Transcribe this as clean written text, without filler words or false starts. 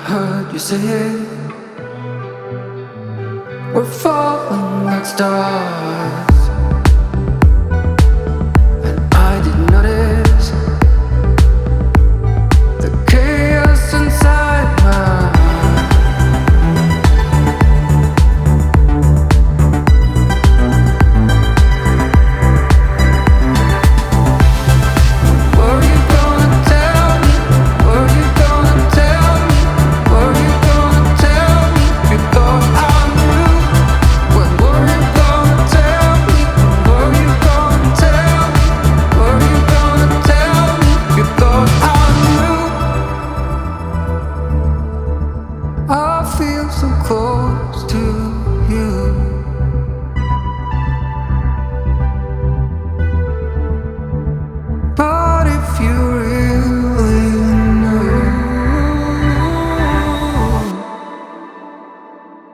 heard you say it. We're falling like stars, and I didn't notice the chaos inside my heart. Were you gonna tell me? Were you gonna tell me? Were you gonna tell me? You thought I knew. When were you gonna tell me? Were you gonna tell me? Were you gonna tell me? You thought I knew. I feel so close to